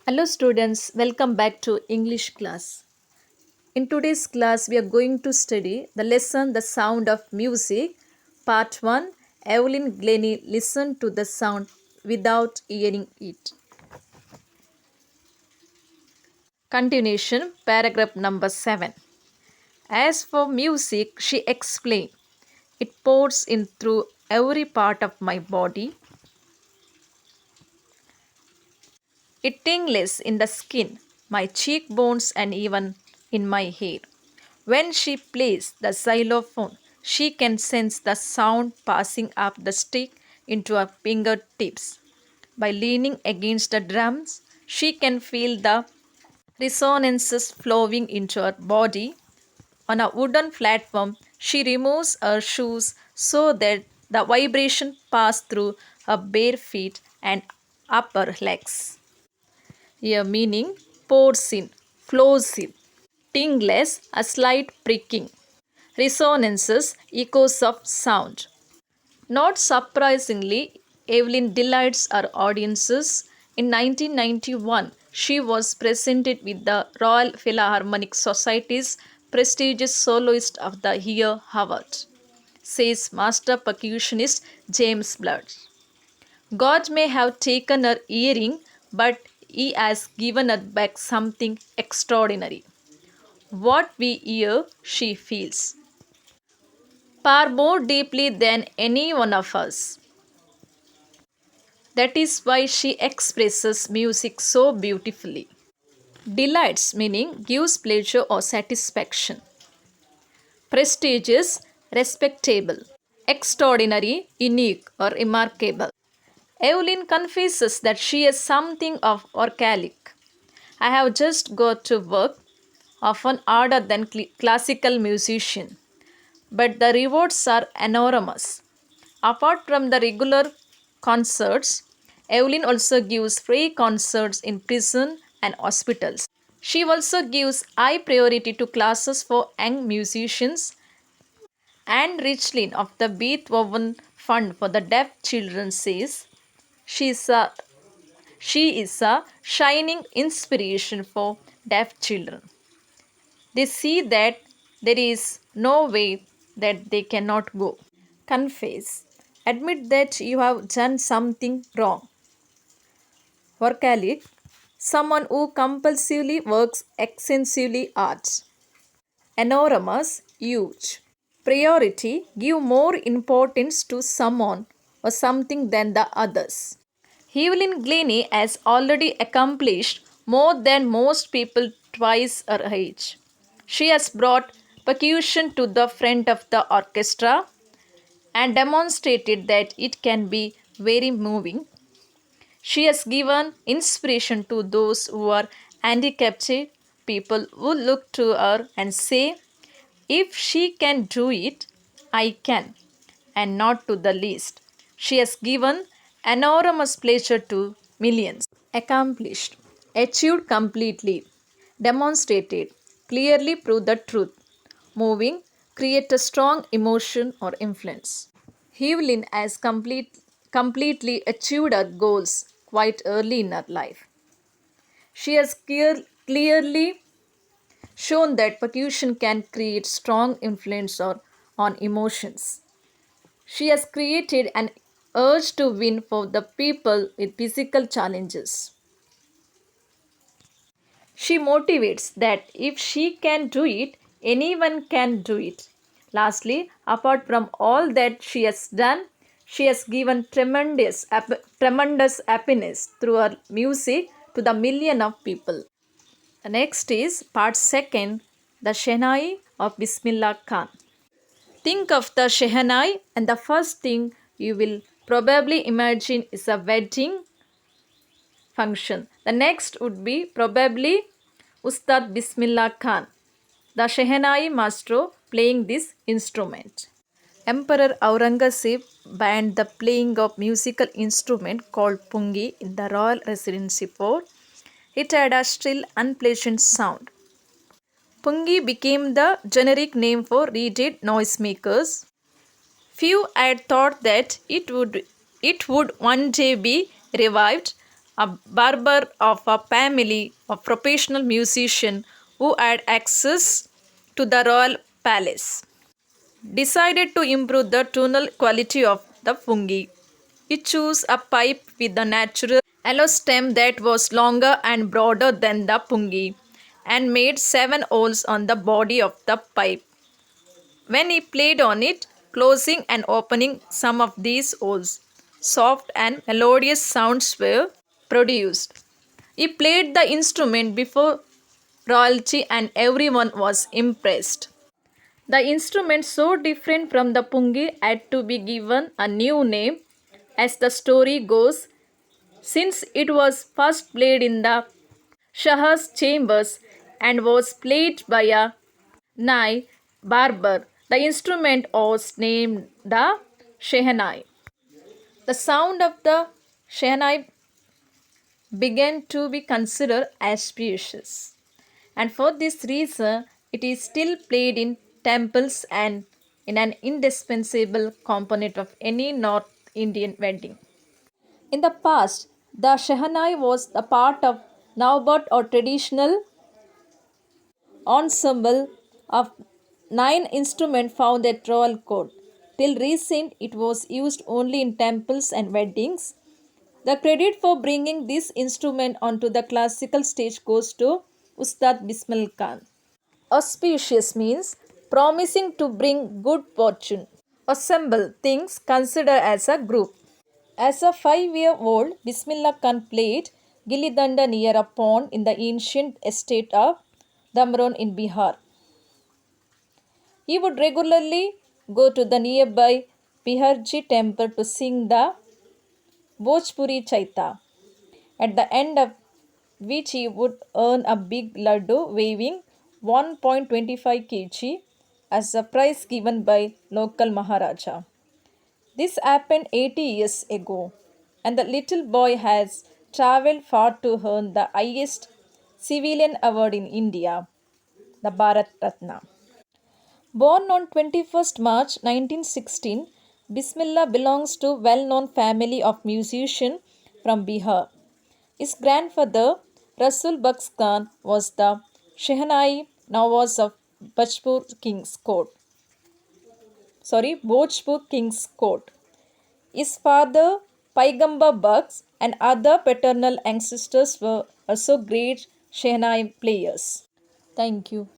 Hello students, welcome back to English class. In today's class, we are going to study the lesson The Sound of Music, Part 1. Evelyn Glennie listened to the sound without hearing it. Continuation, paragraph number 7. As for music, she explained, it pours in through every part of my body. It tingles in the skin, my cheekbones, and even in my hair. When she plays the xylophone, she can sense the sound passing up the stick into her fingertips. By leaning against the drums, she can feel the resonances flowing into her body. On a wooden platform, she removes her shoes so that the vibration passes through her bare feet and upper legs. Here, meaning pours in, flows in. Tingles, a slight pricking. Resonances, echoes of sound. Not surprisingly, Evelyn delights her audiences. In 1991, she was presented with the Royal Philharmonic Society's prestigious Soloist of the Year award, says master percussionist James Blood. God may have taken her hearing, but he has given her back something extraordinary. What we hear, she feels far more deeply than any one of us. That is why she expresses music so beautifully. Delights meaning gives pleasure or satisfaction. Prestigious, respectable. Extraordinary, unique, or remarkable. Evelyn confesses that she is something of organic. I have just got to work, often harder than classical musician, but the rewards are enormous. Apart from the regular concerts, Evelyn also gives free concerts in prison and hospitals. She also gives high priority to classes for young musicians. Anne Richlin of the Beethoven Fund for the Deaf Children says she is a, she is a shining inspiration for deaf children. They see that there is no way that they cannot go. Confess. Admit that you have done something wrong. Workaholic. Someone who compulsively works extensively hard. Enormous. Huge. Priority. Give more importance to someone or something than the others. Evelyn Glennie has already accomplished more than most people twice her age. She has brought percussion to the front of the orchestra and demonstrated that it can be very moving. She has given inspiration to those who are handicapped, people who look to her and say, if she can do it, I can, and not to the least. She has given enormous pleasure to millions. Accomplished, achieved completely, demonstrated, clearly prove the truth, moving, create a strong emotion or influence. Evelyn has completely achieved her goals quite early in her life. She has clearly shown that percussion can create strong influence on emotions. She has created an urge to win for the people with physical challenges. She motivates that if she can do it, anyone can do it. Lastly, apart from all that she has done, she has given tremendous happiness through her music to the million of people. The next is part second, the Shehnai of Bismillah Khan. Think of the Shehnai, and the first thing you will probably imagine is a wedding function. The next would be probably Ustad Bismillah Khan, the Shehnai maestro, playing this instrument. Emperor Aurangzeb banned the playing of musical instrument called pungi in the royal residency for it had a still unpleasant sound. Pungi became the generic name for reeded noisemakers. Few had thought that it would one day be revived, a barber of a family of professional musicians who had access to the royal palace, decided to improve the tonal quality of the fungi. He chose a pipe with a natural aloe stem that was longer and broader than the pungi and made 7 holes on the body of the pipe. When he played on it, closing and opening some of these holes, soft and melodious sounds were produced. He played the instrument before royalty and everyone was impressed. The instrument, so different from the pungi, had to be given a new name. As the story goes, since it was first played in the Shah's chambers and was played by a Nai barber, the instrument was named the Shehnai. The sound of the Shehnai began to be considered auspicious, and for this reason, it is still played in temples and in an indispensable component of any North Indian wedding. In the past, the Shehnai was a part of Naubat or traditional ensemble of 9 instruments found at royal court. Till recent, it was used only in temples and weddings. The credit for bringing this instrument onto the classical stage goes to Ustad Bismil Khan. Auspicious means promising to bring good fortune. Assemble things considered as a group. As a 5-year-old, Bismillah Khan played Gilli Danda near a pond in the ancient estate of Damron in Bihar. He would regularly go to the nearby Biharji temple to sing the Bhojpuri Chaita, at the end of which he would earn a big laddu weighing 1.25 kg as a prize given by local Maharaja. This happened 80 years ago, and the little boy has travelled far to earn the highest civilian award in India, the Bharat Ratna. Born on 21st March 1916, Bismillah belongs to well-known family of musicians from Bihar. His grandfather, Rasul Baks Khan, was the Shehnai Nawaz of Bhojpur King's Court. His father, Paigamba Baks, and other paternal ancestors were also great Shehnai players. Thank you.